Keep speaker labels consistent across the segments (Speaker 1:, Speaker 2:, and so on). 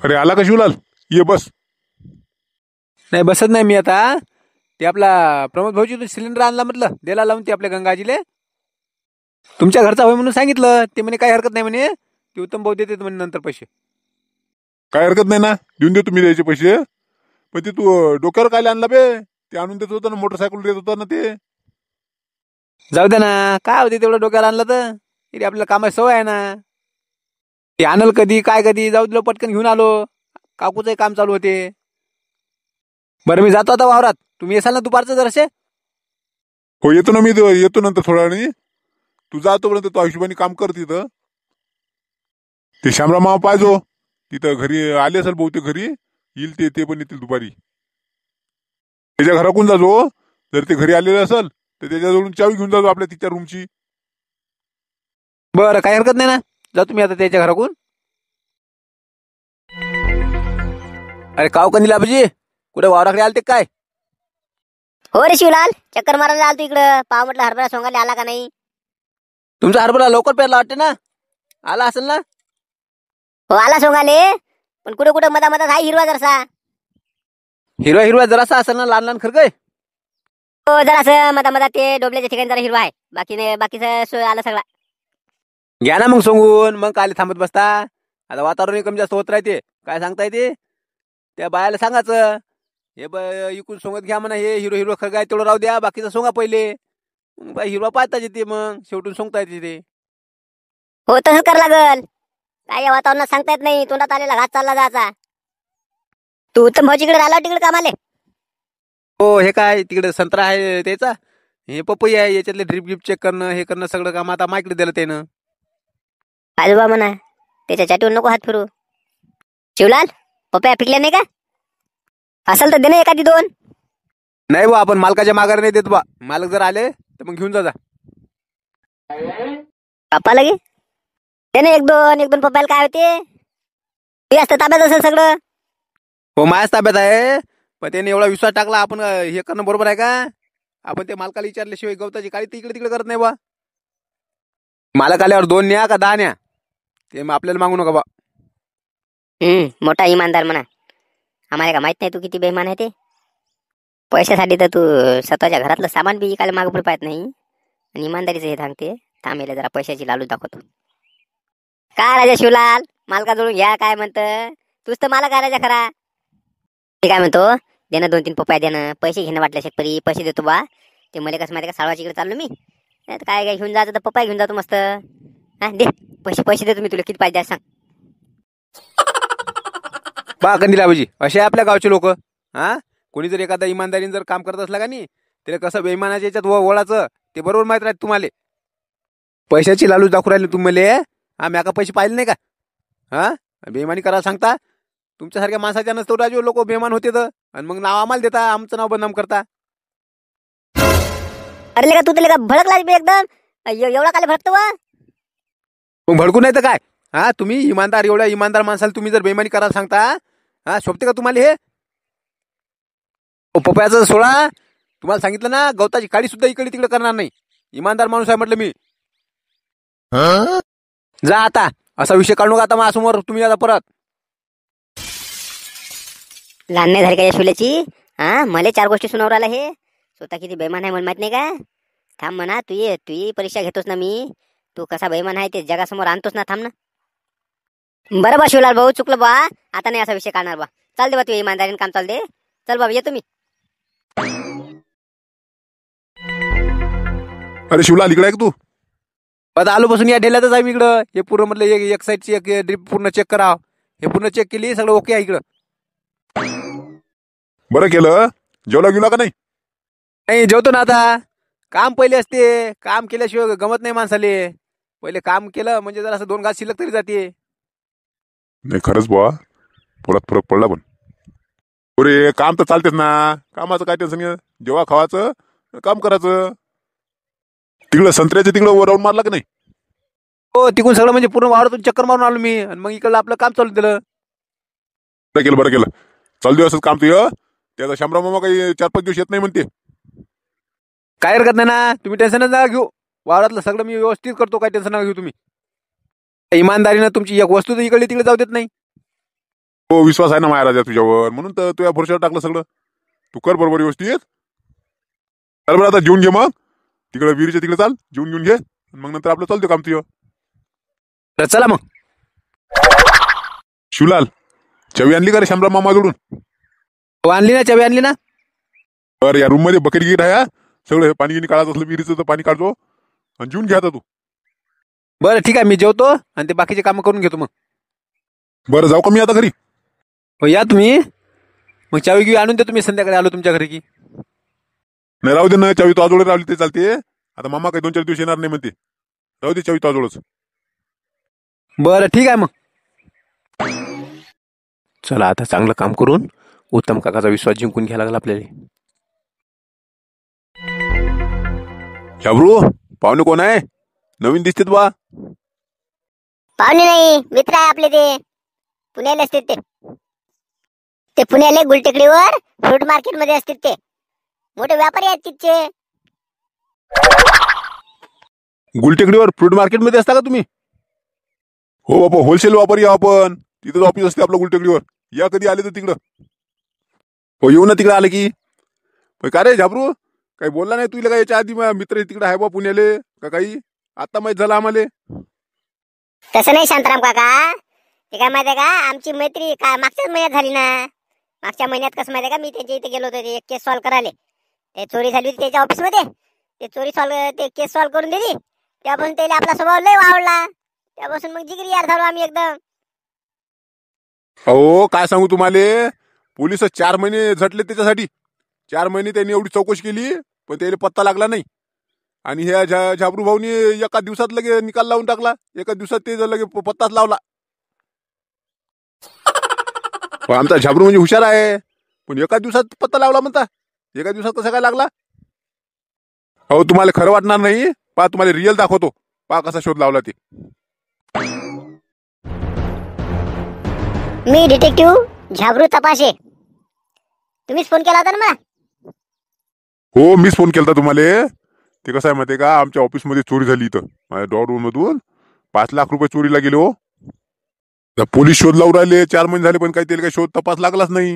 Speaker 1: अरे आला का शिवलाल? ये बस.
Speaker 2: नाही बसत नाही मी आता. ते आपला प्रमोद भाऊजी सिलेंडर आणला म्हटलं द्यायला लावून ते आपल्या गंगाजीले. तुमच्या घरचा होय म्हणून सांगितलं. ते म्हणे काही हरकत नाही म्हणे. ते उत्तम भाऊ देते म्हणे नंतर पैसे.
Speaker 1: काय हरकत नाही ना, देऊन देतो मी द्यायचे पैसे. पण ते तू डोक्यावर काय आणला बे? ते आणून देत होतं ना, मोटरसायकल देत होता ना ते.
Speaker 2: जाऊ दे ना, काय होते तेवढं डोक्याला आणलं तर. तरी आपल्याला कामाची सवय आहे ना. ते आणल कधी काय कधी जाऊ दिलं पटकन घेऊन आलो. काकूचंही काम चालू होते. बरं मी जातो आता वावरात. तुम्ही येसाल ना दुपारचं जरासे?
Speaker 1: हो येतो ना, मी येतो नंतर थोड्या वेळाने. तू जातोपर्यंत तो हिशोबाने काम कर तिथं. ते श्यामराव मामा पाहिजो तिथं घरी आले असेल बहुतेक घरी. येईल ते पण येतील दुपारी. त्याच्या घराकडून जाजो. जर ते घरी आलेले असेल तर त्याच्याजवळून चावी घेऊन जाजो आपल्या तिच्या रूमची.
Speaker 2: बरं काही हरकत नाही ना. जा तुम्ही आता त्याच्या घराकडून. अरे काव कंदील आबाजी, कुठे वावराकडे आलते काय?
Speaker 3: हो रे शिवलाल, चक्कर मारायला आलतो इकडं. पाव म्हटलं हरभरा सोंगाले आला का नाही.
Speaker 2: तुमचा हरभरा लवकर पेरला वाटते ना? आला असेल ना?
Speaker 3: हो आला सोंगाले, पण कुठे कुठे मधा मधात हाय हिरवा जरसा.
Speaker 2: हिरवा हिरवा जरासा असेल ना, लहान लहान खरगय.
Speaker 3: हो जरासं मधा मधात ते डोबल्याच्या ठिकाणी जरा हिरवा आहे. बाकीचं आला सगळा.
Speaker 2: घ्या ना मग सोंगून. मग काय थांबत बसता? आता वातावरण कमी जास्त होत राहते. काय सांगता येते? त्या बायाला सांगायचं हे इकून सोंगत घ्या म्हणा. हे हिरो हिरो खरगाय तेवढं राहू द्या, बाकीचं सोंगा पहिले. हिरवा पाहता येते, मग शेवटून सोंगता येते ते.
Speaker 3: हो तसंच कर लागल. काय या वातावरणात सांगता येत नाही. तोंडात आलेला घात चालला जायचा. तू उत्तम भाऊजीकडे राहिला तिकडे कामाले?
Speaker 2: हो हे काय तिकडे संत्रा आहे त्याचा, हे पपई आहे. याच्यातले ड्रिप गिप चेक करणं हे करणं सगळं काम आता माईकडे दिलं त्यानं.
Speaker 3: आजोबा म्हणा त्याच्या चाटीवर नको हात फिरू. शिवलाल पपया पिकल्या नाही का? असेल तर दे ना एखादी दोन.
Speaker 2: नाही बा, आपण मालकाच्या माघारी नाही देत बा. मालक जर आले तर मग घेऊन जा.
Speaker 3: पप्पा लगे दे ना एक दोन पप्पाला काय होते. ते असतं ताब्यात असेल सगळं.
Speaker 2: हो माझ्याच ताब्यात आहे. पण त्याने एवढा विश्वास टाकला, आपण हे करणं बरोबर आहे का? आपण ते मालकाला विचारल्याशिवाय गवताची काळी इकडे तिकडे करत नाही बा. मालक आल्यावर 2 न्या का 10 न्या, ते मग आपल्याला मागू नका बा.
Speaker 3: मोठा इमानदार म्हणा. आम्हाला का माहित नाही तू किती बेईमान आहे ते. पैशासाठी तर तू स्वतःच्या घरातलं सामान बी विकायला मागं पुढे पाहत नाही. आणि इमानदारीचं हे सांगते. थांबेला जरा पैशाची लालूच दाखवतो. काय राजा शिवलाल, मालका जोडून घ्या काय म्हणतं. तूच तर मालक आहे राजा खरा. ते काय म्हणतो, देणं 2-3 पप्पाय देणं. पैसे घेणं वाटल्या शेतकरी पैसे देतो बा. ते मला कसं माहिती का, साळवाच्या इकडे चाललो मी. नाही काय घेऊन जायचं तर पप्पाय घेऊन जातो मस्त. हा दे पैसे देतो मी तुला. किती पाहिजे सांग.
Speaker 2: बा कंदील आबाजी, असे आपल्या गावचे लोक. हा कोणी जर एखादा इमानदारीने जर काम करत असला का नाही, त्याला कसं बेईमानाच्या याच्यात वळाचं ते बरोबर माहित राहते तुम्हाला. पैशाची लालूच दाखवू राहिले तुम्हाला. हा मी का पैसे पाहिले नाही का? हा बेईमानी करायला सांगता. तुमच्यासारख्या माणसाच्या नसतो राजू लोक बेईमान होते तर. आणि मग नाव आम्हाला देता, आमचं नाव बदनाम करता.
Speaker 3: अरे का तू तर भडकला एकदम. एवढा काय भडकतो वा?
Speaker 2: मग भडकू नाही तर काय? हा तुम्ही इमानदार, एवढ्या इमानदार माणसाला तुम्ही जर बेईमानी करायला सांगता, हा शोभते का तुम्हाला हे? पपयाचं सोळा, तुम्हाला सांगितलं ना, गवताची काळी सुद्धा इकडे तिकडे करणार नाही. इमानदार माणूस आहे म्हटलं मी. जा आता, असा विषय काढू नका आता माझ्यासमोर तुम्ही आता परत.
Speaker 3: लहान नाही झाली का या शिवल्याची? हा मला 4 गोष्टी सुनावर आला हे. स्वतः किती बेईमान आहे मला माहित नाही का? थांब म्हणा, तू परीक्षा घेतोस ना मी. तू कसा बेईमान आहे ते जगासमोर आणतोस ना. थांब ना. बरं बा शिवलाल भाऊ, चुकलं बा. आता नाही असा विषय काढणार बा. चाल दे बा, तू इमानदारीने काम चाल दे. चल बाबा येतो मी.
Speaker 1: अरे शिवलाल इकडे आहे का तू?
Speaker 2: आता आलो बसून या ढेल्यातच आहे मी इकडं. हे पूर्ण म्हटलं एक साईडची एक ड्रिप पूर्ण चेक करावं. हे पूर्ण चेक केली, सगळं ओके आहे इकडं.
Speaker 1: बरं केलं. जेवला गेला का नाही?
Speaker 2: नाही जेवतो ना आता. काम पहिले असते. काम केल्याशिवाय गमत नाही माणसाले. पहिले काम केलं म्हणजे जरा असं 2 घास शिल्लक तरी जाते.
Speaker 1: नाही खरंच बुवा, पोरात फरक पडला. पण अरे काम तर चालतेच ना. कामाचं काय टेन्शन आहे? जेव्हा खावाचं काम करायचं. तिकडं संत्र्याच्या तिकडं राऊंड मारला का नाही?
Speaker 2: हो तिकून सगळं म्हणजे पूर्ण वावरातून चक्कर मारून आलो मी. आणि मग इकडलं आपलं काम चालू दिलं.
Speaker 1: बरं केलं. चालू दिवसच काम तुझं. त्याचा शामराव मामा काही 4-5 दिवस येत नाही म्हणते.
Speaker 2: काय हरकत नाही ना, तुम्ही टेन्शनच नका घेऊ. वावरातलं सगळं मी व्यवस्थित करतो, काय टेन्शन नका घेऊ तुम्ही. इमानदारीनं तुमची एक वस्तू तर इकडे तिकडे जाऊ देत नाही.
Speaker 1: हो विश्वास आहे ना माझ्या राजा तुझ्यावर, म्हणून तर तुझ्या भरोशावर टाकलं सगळं. तू कर बरोबर व्यवस्थित. चल बरं आता जेवून घे, मग तिकडे विहिरीच्या तिकडे चाल, जेवून घेऊन घे, मग नंतर आपलं चालतं काम तुझं.
Speaker 2: तर चला मग.
Speaker 1: शिवलाल, चवी आणली का रे शामराव मामा जोडून?
Speaker 2: हो, आणली ना चावी, आणली ना.
Speaker 1: बरं या रूम मध्ये बकेट गिट आहे हा. सगळं हे पाणी गिनी काढायचं असलं विहिरीचं तर पाणी काढतो आणि जेवून घ्या आता तू.
Speaker 2: बरं ठीक आहे, मी जेवतो आणि ते बाकीचे कामं करून घेतो मग.
Speaker 1: बरं जाऊ का मी आता घरी?
Speaker 2: हो या तुम्ही. मग चावी घेऊ आणून देतो मी संध्याकाळी आलो तुमच्या घरी की.
Speaker 1: नाही राहू दे ना, चावी तो आजोळे राहिली ते चालते. आता मामा काही 2-4 दिवस येणार नाही म्हणते. राहू दे चावी तो आजोळच.
Speaker 2: बरं ठीक आहे मग. चला आता चांगलं काम करून उत्तम काकाचा विश्वास जिंकून घ्यायला लागला आपल्याला.
Speaker 1: शाबरू, पाहुणे कोण आहे? नवीन दिसतेत बा.
Speaker 3: पाहुणे नाही, मित्र आहे आपले. ते पुण्याला असतात. ते पुण्याला गुलटेकडीवर फ्रूट मार्केट मध्ये असतात. ते मोठे व्यापारी आहेत तिथचे.
Speaker 1: गुलटेकडीवर फ्रूट मार्केट मध्ये असता का तुम्ही? हो बाबा, होलसेल व्यापारी आहे आपण. तिथं ऑफिस असते आपलं गुलटेकडीवर. या कधी आले तर तिकडं. हो येऊ ना तिकडे आले की. पण का रे झाबरू, काही बोलला नाही तुला? काय याच्या आधी मित्र तिकडे आहे बा पुण्याले का काही? आता माहित झालं आम्हाला.
Speaker 3: तसं नाही शांताराम काका. ते काय माहितीये का, आमची मैत्री का मागच्याच महिन्यात झाली ना. मागच्या महिन्यात कसं माहितीये का, मी त्यांच्या इथे गेलो होतो ते एक केस सॉल्व्ह करायला. ते चोरी झाली होती त्याच्या ऑफिस मध्ये. ते चोरी सॉल्व्ह, ते केस सॉल्व्ह करून दिली. त्यापासून त्याला आपला स्वभाव लय आवडला. त्यापासून मग जिगरी यार झालो आम्ही एकदम.
Speaker 1: हो काय सांगू तुम्हाला, पोलिस 4 महिने झटले त्याच्यासाठी. 4 महिने त्यांनी एवढी चौकशी केली पण त्याला पत्ता लागला नाही. आणि ह्या झाबरू भाऊनी एका दिवसात लगे निकाल लावून टाकला. एका दिवसात ते लगे पत्ताच लावला. आमचा झाबरू म्हणजे हुशार आहे, पण एका दिवसात पत्ता लावला म्हणता. एका दिवसात कसा काय लागला? हो तुम्हाला खरं वाटणार नाही, पहा तुम्हाला रिअल दाखवतो. पहा कसा शोध लावला ते.
Speaker 3: मी डिटेक्टिव्ह झाबरू तपाशे. तुम्हीच फोन केला होता ना मला?
Speaker 1: हो मीच फोन केला तुम्हाला. ते कसं आहे माहितीये का, आमच्या ऑफिसमध्ये चोरी झाली. इथं माझ्या डॉर रूम मधून 5 लाख रुपये चोरीला गेले. हो पोलीस शोध लावून राहिले. 4 महिने झाले पण काही त्याला काही शोध तपास लागलाच नाही.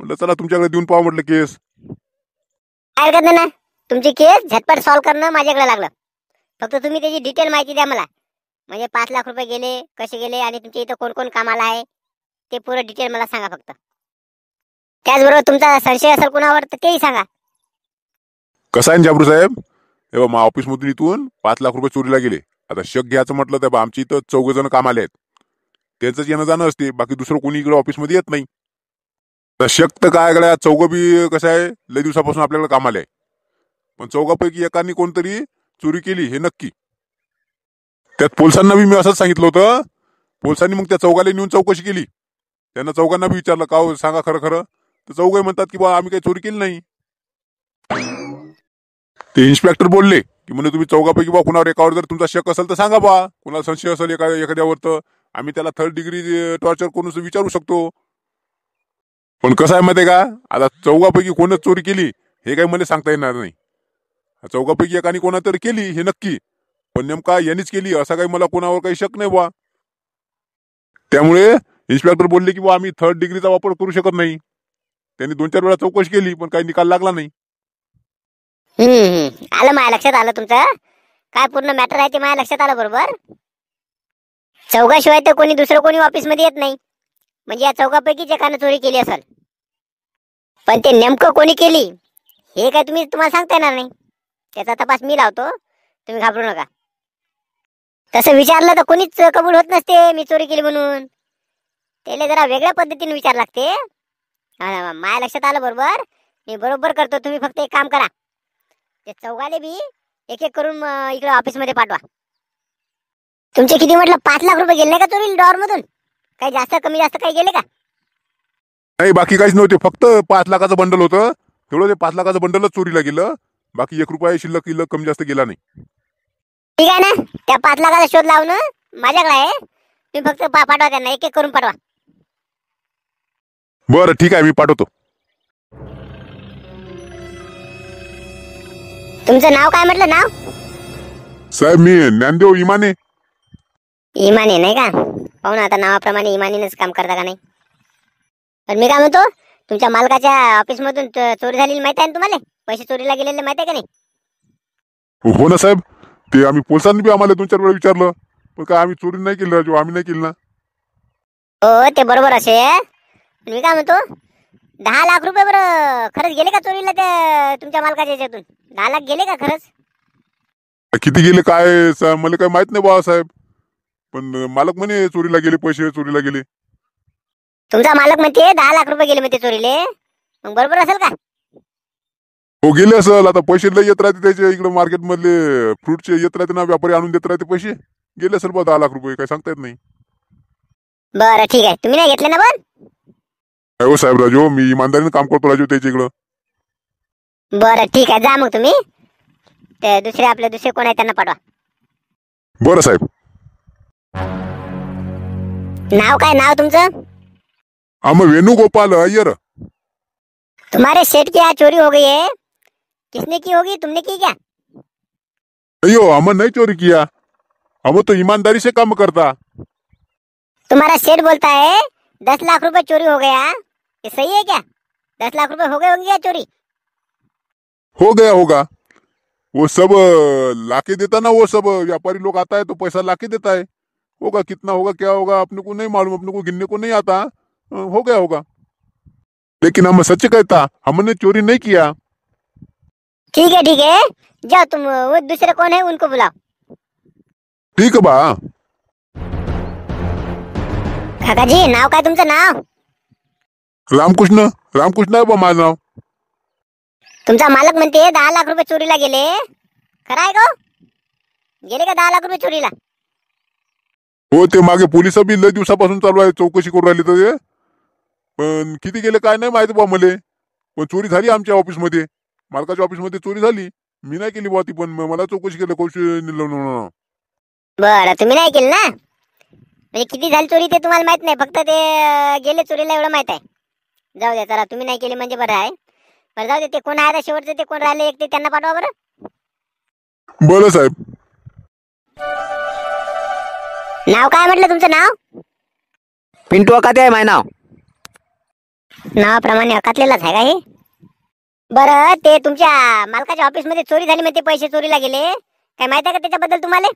Speaker 1: म्हटलं चला तुमच्याकडे देऊन पाहा म्हटलं केस.
Speaker 3: काय हरकत नाही ना, तुमची केस झटपट सॉल्व्ह करणं माझ्याकडे लागलं. फक्त तुम्ही त्याची डिटेल माहिती द्या मला. म्हणजे 5 लाख रुपये गेले, कसे गेले आणि तुमच्या इथं कोण कोण कामाला आहे ते पुरं डिटेल मला सांगा फक्त. त्याचबरोबर तुमचा संशय असेल कुणावर तर तेही सांगा.
Speaker 1: कसं आहे जाबरू साहेब, हे बा ऑफिस मधून इथून 5 लाख रुपये चोरीला गेले. आता शक घ्यायचं म्हटलं तर आमची इथं 4 जण कामाले आहेत. त्यांचंच येणं जाणं असते, बाकी दुसरं कोणी इकडे ऑफिसमध्ये येत नाही. तर शक तर काय गड्या, 4 बी कसं आहे लय दिवसापासून आपल्याकडे कामाले आहे. पण 4पैकी एकाने कोणतरी चोरी केली हे नक्की. त्यात पोलिसांना बी मी असंच सांगितलं होतं. पोलिसांनी मग त्या 4 नेऊन चौकशी केली. त्यांना 4 बी विचारलं का हो सांगा खरं खरं. तर 4 म्हणतात की बा आम्ही काही चोरी केली नाही. ते इन्स्पेक्टर बोलले की म्हणे तुम्ही 4पैकी बा कुणावर एकावर जर तुमचा शक असेल तर सांगा बा. कुणाला संशय असेल एखाद्यावर तर आम्ही त्याला 3rd डिग्री टॉर्चर करून विचारू शकतो. पण कसं आहे माहिती आहे का, आता 4पैकी कोणच चोरी केली हे काही मला सांगता येणार नाही. 4पैकी एकाने कोणा तरी केली हे नक्की, पण नेमका यांनीच केली असा काही मला कोणावर काही शक नाही बा. त्यामुळे इन्स्पेक्टर बोलले की बा आम्ही 3rd डिग्रीचा वापर करू शकत नाही. त्यांनी 2-4 वेळा चौकशी केली पण काही निकाल लागला नाही.
Speaker 3: आलं माझ्या लक्षात आलं तुमचं काय पूर्ण मॅटर आहे ते माझ्या लक्षात आलं बरोबर. 4 तर कोणी दुसरं कोणी ऑफिस मध्ये येत नाही. म्हणजे या 4पैकीच एकानं चोरी केली असेल. पण ते नेमकं कोणी केली हे काय तुम्हाला सांगता येणार नाही. त्याचा तपास मी लावतो, तुम्ही घाबरू नका. तसं विचारलं तर कोणीच कबूल होत नसते मी चोरी केली म्हणून. त्याला जरा वेगळ्या पद्धतीने विचार लागते. माझ्या लक्षात आलं बरोबर. मी बरोबर करतो. तुम्ही फक्त एक काम करा, ते 4 बी एक एक करून इकडे ऑफिस मध्ये पाठवा. तुमचे किती म्हटलं 5 लाख रुपये गेले नाही का चोरी डॉर मधून? काही जास्त कमी जास्त काही गेले का?
Speaker 1: नाही बाकी काहीच नव्हते. फक्त 5 लाखाचं बंडल होतं. तेवढं ते 5 लाखाचं बंडलच चोरीला गेलं. बाकी 1 रुपया शिल्लक कमी जास्त गेला नाही.
Speaker 3: ठीक आहे ना, त्या 5 लाखाचा शोध लावणं माझ्याकडे आहे. तुम्ही फक्त पाठवा त्यांना, एक एक करून पाठवा.
Speaker 1: बरं ठीक आहे, मी पाठवतो.
Speaker 3: तुमचं नाव काय म्हटलं? नाव
Speaker 1: साहेब मी ज्ञानदेव इमाने.
Speaker 3: इमाने नाही का? पाहू ना आता नावाप्रमाणे इमानीनच काम करता का नाही. पण मी काय म्हणतो, तुमच्या मालकाच्या ऑफिस मधून चोरी झालेली माहिती आहे ना तुम्हाला? पैसे चोरीला गेलेले माहिती आहे का नाही?
Speaker 1: हो ना साहेब, ते आम्ही पोलिसांनी बी आम्हाला 2-4 वेळा विचारलं, पण काय आम्ही चोरी नाही केली राजू, आम्ही नाही केली ना.
Speaker 3: हो ते बरोबर असेल. पण मी काय म्हणतो, 10 लाख रुपये बरं खरंच गेले का चोरीला त्या तुमच्या मालकाच्या याच्यातून? 10 लाख गेले का खरंच?
Speaker 1: किती गेले काय मला काय माहित नाही बाबा साहेब, पण मालक म्हणे चोरीला गेले, पैसे चोरीला गेले.
Speaker 3: तुमचा मालक म्हणते 10 लाख रुपये गेले म्हणते चोरीले, मग बरोबर असेल का?
Speaker 1: हो गेले असेल. आता पैसे लय येत राहते त्याचे, इकडे मार्केट मधले फ्रूटचे येत राहते ना, व्यापारी आणून देत राहते पैसे. गेले असेल बा 10 लाख रुपये, काय सांगता येत नाही.
Speaker 3: बरं ठीक आहे, तुम्ही नाही घेतले ना पण?
Speaker 1: हो साहेब राजू, मी इमानदारीने काम करतो राजू त्याच्या इकडं.
Speaker 3: बरं ठीक आहे, जा मग तुम्ही ते दुसरे कोण आहे त्यांना पाठवा.
Speaker 1: बरं साहेब.
Speaker 3: नाव काय नाव तुमचं?
Speaker 1: वेणुगोपाल अय्यर.
Speaker 3: तुम्हारे सेठ की यहाँ चोरी हो गई है, किसने की होगी, तुमने की क्या?
Speaker 1: नहीं हो, हमने नहीं चोरी किया, हम तो ईमानदारी से काम करता.
Speaker 3: तुम्हारा सेठ बोलता है 10 लाख रुपए चोरी हो गया, ये सही है क्या? 10 लाख रुपए हो गए होंगे क्या चोरी?
Speaker 1: हो गया होगा, वो सब लाके देता ना, वो सब व्यापारी लोग आता है तो पैसा लाके देता है. होगा, कितना होगा क्या होगा अपने को नहीं मालूम, अपने को गिनने को नहीं आता. हो गया होगा, लेकिन हम सच कहता, हमने चोरी नहीं किया.
Speaker 3: ठीक है, जाओ तुम वो दूसरे कौन है उनको बुलाओ.
Speaker 1: ठीक है बा.
Speaker 3: काकाजी नाव काय तुमचं नाव?
Speaker 1: रामकृष्ण. रामकृष्ण आहे बा माझं नाव.
Speaker 3: तुमचा मालक म्हणते 10 लाख रुपये चोरीला गेले, खरं आहे का? गेले का 10 लाख रुपये चोरीला?
Speaker 1: हो, ते मागे पोलिस बी लय दिवसापासून चालू आहे, चौकशी करून राहिली तर. पण किती गेले काय नाही माहिती बा मले, पण चोरी झाली आमच्या ऑफिसमध्ये, मालकाच्या ऑफिसमध्ये चोरी झाली. मी नाही केली बा ती, पण मला चौकशी केली कौशल.
Speaker 3: बरं तुम्ही नाही केलं ना, म्हणजे किती झाली चोरी ते तुम्हाला माहित नाही, फक्त ते गेले चोरीला एवढं माहित आहे. जाऊ द्या, चला तुम्ही नाही केली म्हणजे बरं आहे. बरं जाऊ दे, ते कोण आहे शेवटचं, ते कोण राहिले एक ते त्यांना पाठवा बरं.
Speaker 1: बरं साहेब.
Speaker 3: नाव काय म्हटलं तुमचं नाव?
Speaker 2: पिंटू अकाते आहे माझं नाव.
Speaker 3: नावाप्रमाणे अकातलेलाच आहे का हे? बरं ते तुमच्या मालकाच्या ऑफिस मध्ये चोरी झाली म्हणते, पैसे चोरीला गेले, काय माहित आहे का त्याच्याबद्दल तुम्हाला?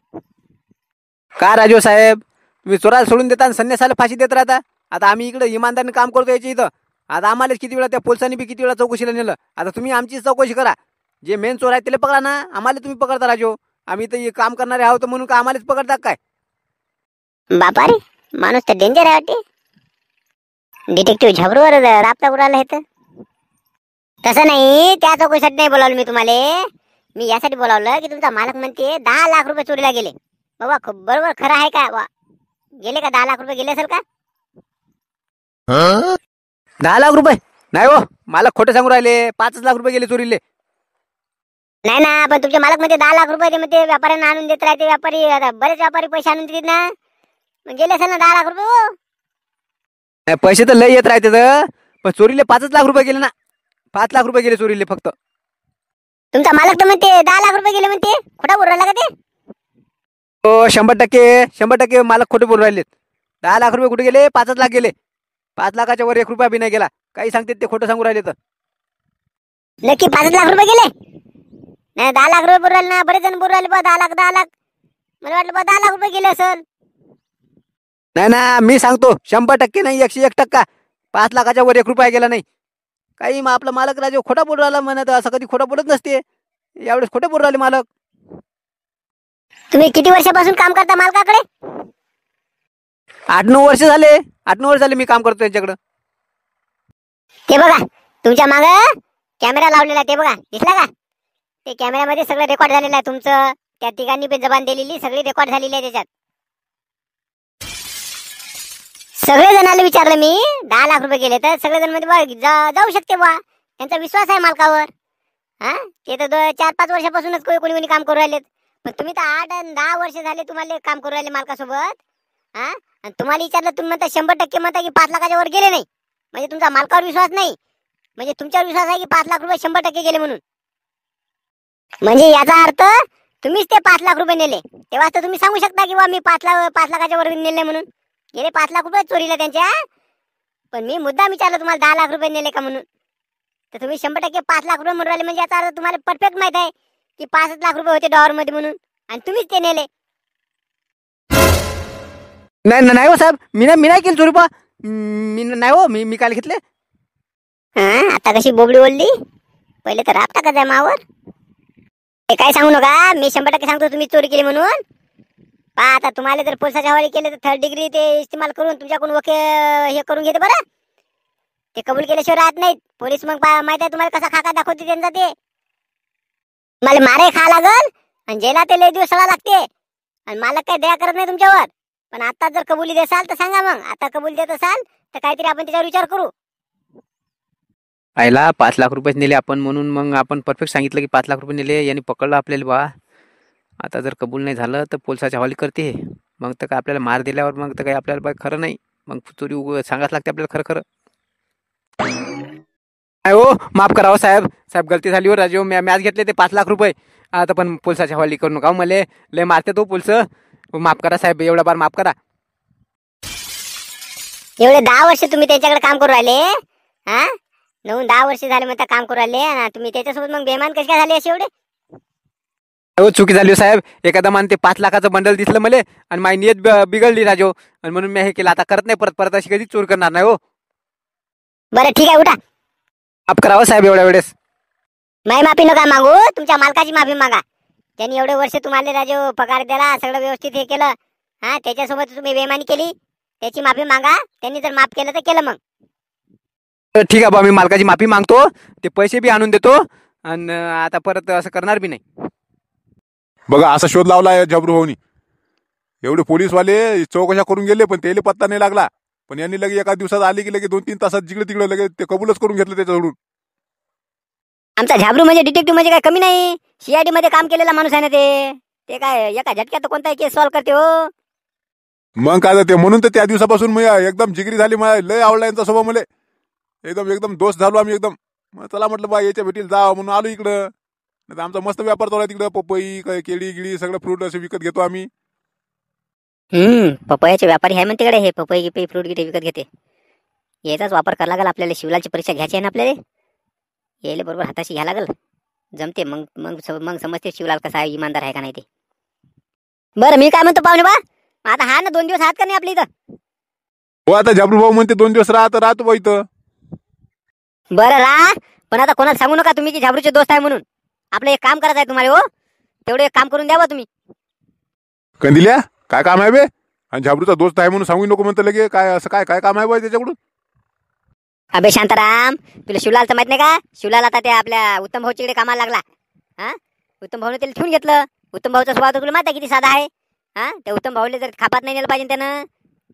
Speaker 2: का राजू साहेब, तुम्ही चोराला सोडून देता आणि संन्यासाला फाशी देत राहता. आता आम्ही इकडे इमानदारीने काम करतो याच्या इथं. आता आम्हाला किती वेळा त्या पोलिसांनी बी किती वेळा चौकशीला नेलं. आता तुम्ही आमची चौकशी करा, जे मेन चोर आहे त्याला पकडा ना, आम्हाला तुम्ही पकडता राजू. आम्ही तर काम करणारे आहोत म्हणून का आम्हालाच पकडता काय?
Speaker 3: बापा रे, माणूस तर डेंजर आहे वाटते. डिटेक्टिव्ह झबरूवर राबता उडाला आहे तर. तसं नाही, त्या चौकशीसाठी नाही बोलावलं मी तुम्हाला. मी यासाठी बोलावलं की तुमचा मालक म्हणते 10 लाख रुपये चोरीला गेले. बाबा बरोबर खरं आहे का? गेले का 10 लाख रुपये गेले असेल का?
Speaker 2: 10 लाख रुपये नाही हो, मला खोटं सांगू राहिले. 5 लाख रुपये गेले चोरीले.
Speaker 3: नाही ना, पण तुमचे मालक म्हणते 10 लाख रुपये ते म्हणते व्यापाऱ्यांना आणून देत राहते. व्यापारी आता बरेच व्यापारी पैसे आणून देतात ना, मग गेले असेल ना 10 लाख रुपये. हो
Speaker 2: नाही, पैसे तर लय येत राहते तर, पण चोरीले 5 लाख रुपये गेले ना. 5 लाख रुपये गेले चोरीले फक्त.
Speaker 3: तुमचा मालक तर म्हणते 10 लाख रुपये गेले म्हणते, खोटा बोल राहिला का ते?
Speaker 2: हो 100% मालक खोटे बोलून राहिलेत. 10 लाख रुपये कुठे गेले? 5 लाख गेले. 5 लाखाच्या वर 1 रुपया बी नाही गेला. काही सांगते ते खोटं सांगू राहिले तर.
Speaker 3: नक्की 5 लाख रुपये गेले? नाही 10 लाख रुपये बोल राहिले ना, बरेच जण बोल राहिले बा 10 लाख 10 लाख. मला वाटलं बा 10 लाख रुपये गेले असेल.
Speaker 2: नाही ना, मी सांगतो 100% नाही, 101%. 5 लाखाच्या वर 1 रुपया गेला नाही. काही मग आपला मालक राजू खोटा बोलू राहिला म्हणत, असं कधी खोटा बोलत नसते. यावेळेस खोटे बोलू राहिले मालक.
Speaker 3: तुम्ही किती वर्षापासून काम करता मालकाकडे?
Speaker 2: 8-9 वर्ष झाले. 8-9 वर्ष झाले मी काम करतो याच्याकडे.
Speaker 3: ते बघा तुमच्या माग कॅमेरा लावलेला आहे, ते बघा दिसला का? ते कॅमेऱ्यामध्ये सगळं रेकॉर्ड झालेलं आहे तुमचं. त्या तिघांनी पण जबान दिलेली सगळी रेकॉर्ड झालेली आहे त्याच्यात. सगळे जणांना विचारलं मी 10 लाख रुपये गेले तर सगळे जण मध्ये जाऊ शकते बा, त्यांचा विश्वास आहे मालकावर. हा ते तर 4-5 वर्षापासूनच कोणी काम करू राहिलेत. पण तुम्ही तर 8 आणि 10 वर्ष झाले तुम्हाला काम करू राहिले मालकासोबत. हा आणि तुम्हाला विचारलं, तुम्ही म्हणता 100% म्हणता की 5 लाखाच्या वर गेले नाही, म्हणजे तुमचा मालकावर विश्वास नाही, म्हणजे तुमच्यावर विश्वास आहे की 5 लाख रुपये 100% गेले म्हणून. म्हणजे याचा अर्थ तुम्हीच ते 5 लाख रुपये नेले. तेव्हा तर तुम्ही सांगू शकता की बा मी 5 लाखाच्या वर नेले म्हणून. गेले 5 लाख रुपये चोरीला त्यांच्या. पण मी मुद्दा विचारला तुम्हाला 10 लाख रुपये नेले का म्हणून. तर तुम्ही 100% 5 लाख रुपये म्हणून राहिले, म्हणजे याचा अर्थ तुम्हाला परफेक्ट माहित आहे की 5 लाख रुपये होते डॉवर मध्ये म्हणून, आणि तुम्हीच ते नेले.
Speaker 2: नाही हो साहेब, मी नाही केली चोरी बा. मी नाही हो, मी काय घेतले.
Speaker 3: आता कशी बोबडी बोलली. पहिले तर राबता का जाय मावर. हे काय सांगू नका, मी 100% सांगतो तुम्ही चोरी केली म्हणून. पहा आता तुम्हाला जर पोलिसाच्या हवाले केले तर 3rd डिग्री ते इस्तेमाल करून तुमच्याकडून हे करून घेते बरं. ते कबूल केल्याशिवाय राहत नाहीत पोलीस. मग माहित आहे तुम्हाला कसा खाका दाखवते त्यांचा. ते मला मारे खा लागल आणि जेला ते लय दिवस सळा लागते, आणि मालक काही दया करत नाही तुमच्यावर. पण आता जर कबुली देसाल तर सांगा. मग आता कबूल देत असाल तर काहीतरी आपण त्याच्यावर विचार करू.
Speaker 2: आयला 5 लाख रुपये नेले आपण म्हणून मग आपण परफेक्ट सांगितलं की 5 लाख रुपये नेले, यांनी पकडलं आपल्याला बा. आता जर कबूल नाही झालं तर पोलिसाच्या हवाली करते. मग तर काय आपल्याला मार दिल्यावर मग तर काही आपल्याला खरं नाही. मग चोरी सांगाच लागते आपल्याला खरं खरं. हो माफ करा हो साहेब. साहेब गलती झाली हो राजू. मॅच घेतले ते 5 लाख रुपये. आता पण पोलिसाच्या हवाली करू नका. मला लय मारते तो पोलिस. माफ करा साहेब, एवढा बार माफ करा.
Speaker 3: एवढे 10 वर्ष तुम्ही त्यांच्याकडे काम करू राहिले. 9-10 वर्ष झाले म्हणता काम करू राहिले, आणि तुम्ही त्याच्यासोबत मग बेमान कसे काय झाले असे एवढे.
Speaker 2: हो चुकी झाली हो साहेब. एखादा मान ते 5 लाखाचं बंडल दिसलं मला, आणि माझी नियत बिघडली राजू, आणि म्हणून मी हे केलं. आता करत नाही परत अशी कधी चोरी करणार नाही हो.
Speaker 3: बरं ठीक आहे, उठा.
Speaker 2: माफ करा हो साहेब एवढ्या वेळेस.
Speaker 3: नाही माफी नका मागू, तुमच्या मालकाची माफी मागा. त्यांनी एवढे वर्ष तुम्हाला राजू पगार दिला, सगळं व्यवस्थित हे केलं. त्याच्यासोबत तुम्ही बेमानी केली, त्याची माफी मागा. त्यांनी जर माफ केलं तर केलं. मग
Speaker 2: ठीक आहे बा, मी मालकाची माफी मागतो. ते पैसे बी आणून देतो, आणि आता परत असं करणार बी नाही.
Speaker 1: बघा असा शोध लावला झबरू भाऊनी. एवढे पोलीसवाले चौकशा करून गेले पण त्याला पत्ता नाही लागला. पण यांनी लगे एका दिवसात आले की लगे 2-3 तासात जिकडे तिकडे लगे ते कबूलच करून घेतलं त्याच्याकडून.
Speaker 3: आमचा झाबरू म्हणजे डिटेक्टिव्ह म्हणजे काय कमी नाही. CID मध्ये काम केलेला माणूस आहे ना ते काय एका झटक्यात कोणताही केस सॉल्व्ह करते हो.
Speaker 1: मग काय ते म्हणून तर त्या दिवसापासून मी एकदम जिगरी झाली. मला लय आवडला यांचा स्वभाव. मला एकदम दोस्त झालो आम्ही एकदम. चला म्हटलं बा याच्या भेटीला जा म्हणून आलो इकडं. आमचा मस्त व्यापार चालू आहे तिकडं. पपई केळी गिळी सगळं फ्रूट असे विकत घेतो आम्ही.
Speaker 3: पपयाचे व्यापारी आहे म्हणते कडे. हे पपई गिपई फ्रूट गिटे विकत घेते. याचाच वापर करावा लागेल आपल्याला. शिवलालची परीक्षा घ्यायची आहे ना आपल्याला. यायला बरोबर हाताशी घ्यायला लागेल. जमते मग समजते शिवलाल कसा आहे, इमानदार आहे का नाही ते. बरं मी काय म्हणतो पाहुणे बा, आता हा ना 2 दिवस आहात का नाही आपल्या इथं.
Speaker 1: हो आता झबरू भाऊ म्हणते 2 दिवस राहतो बा इथं.
Speaker 3: बरं राहा, पण आता कोणाला सांगू नका तुम्ही की झाबरूचे दोस्त आहे म्हणून. आपलं एक काम करायचं आहे तुम्हाला हो. तेवढं एक काम करून द्यावं तुम्ही.
Speaker 1: कंदिल्या काय काम आहे बे. आणि झाबरूचा दोस्त आहे म्हणून सांगू नको म्हणतं लगे. काय असं काय काम आहे बा त्याच्याकडून.
Speaker 3: अबे शांताराम, तुला शिवलालचं माहित नाही का. शिवलाल आता त्या आपल्या उत्तम भाऊच्या इकडे कामाला लागला. उत्तम भाऊने त्याला ठेवून घेतलं. उत्तम भाऊचा स्वभाव तुला माहिती आहे किती साधा आहे. त्या उत्तम भाऊला जर खापात नाही नेलं पाहिजे त्यानं.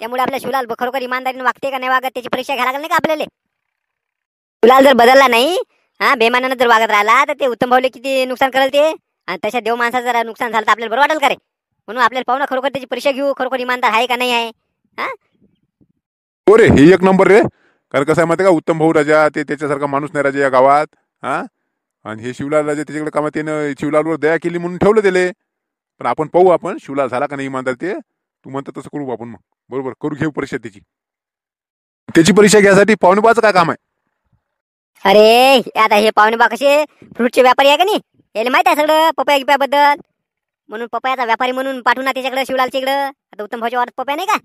Speaker 3: त्यामुळे आपल्या शिवलाल खरोखर इमानदारीने वागते का नाही वागत त्याची परीक्षा घ्यायला लागेल नाही का आपल्याला. शिवलाल जर बदलला नाही, बेमानानं जर वागत राहिला तर ते उत्तम भाऊले किती नुकसान करेल ते. आणि तशा देव माणसाचं जर नुकसान झालं तर आपल्याला बरं वाटेल का रे. म्हणून आपल्याला पाहून खरोखर त्याची परीक्षा घेऊ, खरोखर इमानदार आहे का नाही आहे.
Speaker 1: हो रे, हे एक नंबर रे. कारण कसं आहे माहिती का, उत्तम भाऊ राजा ते त्याच्यासारखा माणूस नाही राजा या गावात. आणि हे शिवलाल राजा त्याच्याकडे कामात त्यानं शिवलालवर दया केली म्हणून ठेवलं त्याले. पण आपण पाहू आपण शिवलाल झाला का नाही इमानदार ते. तू म्हणतो तसं करू आपण. मग बरोबर करू घेऊ परीक्षा त्याची परीक्षा घ्यायसाठी पाहुणेबाचं काय काम आहे.
Speaker 3: अरे आता हे पाहुणेबा कसे फ्रूटचे व्यापारी आहे का नाही. याला माहित आहे सगळं पपया गिप्याबद्दल. म्हणून पपयाचा व्यापारी म्हणून पाठवू ना त्याच्याकडे शिवलालच्या इकडं. आता उत्तम भाऊच्या वाटत पपया नाही का.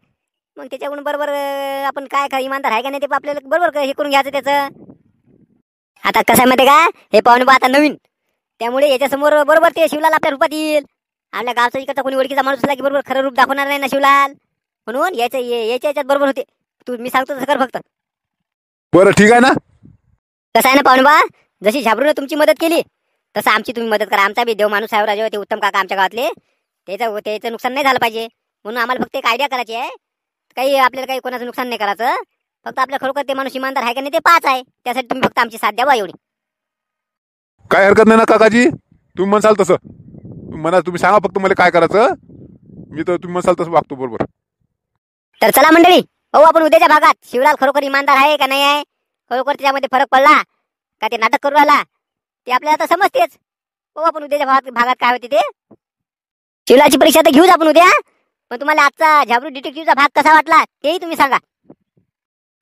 Speaker 3: मग त्याच्याकडून बरोबर आपण काय इमानदार आहे का नाही ते आपल्याला बरोबर हे करून घ्यायचं त्याचं. आता कसं आहे माहिती का, हे पाहुणेबा आता नवीन. त्यामुळे याच्यासमोर बरोबर ते शिवलाल आपल्या रूपात येईल. आपल्या गावचा इकडचा कोणी ओळखीचा माणूस असला की बरोबर खरं रूप दाखवणार नाही ना शिवलाल. म्हणून याच्यात बरोबर होते. तू मी सांगतो तसं कर फक्त.
Speaker 1: बरं ठीक आहे ना.
Speaker 3: कसं आहे ना पाहुणेबा, जशी झाबरूने तुमची मदत केली तसं आमची तुम्ही मदत करा. आमचा बी देव माणूस आहे राजा ते उत्तम काका आमच्या गावातले. त्याचं नुकसान नाही झालं पाहिजे म्हणून आम्हाला फक्त एक आयडिया करायची आहे. आपल्याला काही कोणाचं नुकसान नाही करायचं. फक्त आपल्या खरोखर ते माणूस इमानदार आहे का नाही ते पाच आहे. त्यासाठी तुम्ही फक्त आमची साथ द्यावा एवढी.
Speaker 1: काय हरकत नाही ना काकाजी. तुम्ही म्हणसाल तसं. तुम्ही सांगा फक्त मला काय करायचं. मी तर तुम्ही म्हणसाल तसं वागतो बरोबर.
Speaker 3: तर चला मंडळी, पाहू आपण उद्याच्या भागात शिवलाल खरोखर इमानदार आहे का नाही आहे. खरोखर त्याच्यामध्ये फरक पडला का ते नाटक करू राहिला ते आपल्याला आता समजतेच. पाहू आपण उद्याच्या भागात काय होते ते. शिवलालची परीक्षा तर घेऊच आपण उद्या. पण तुम्हाला आजचा झाबरू डिटेक्टिव्हचा भाग कसा वाटला तेही तुम्ही सांगा.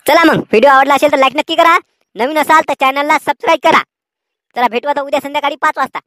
Speaker 3: चला मग, व्हिडिओ आवडला असेल तर लाईक नक्की करा. नवीन असाल तर चॅनलला सबस्क्राईब करा. चला भेटू आता उद्या संध्याकाळी 5 वाजता.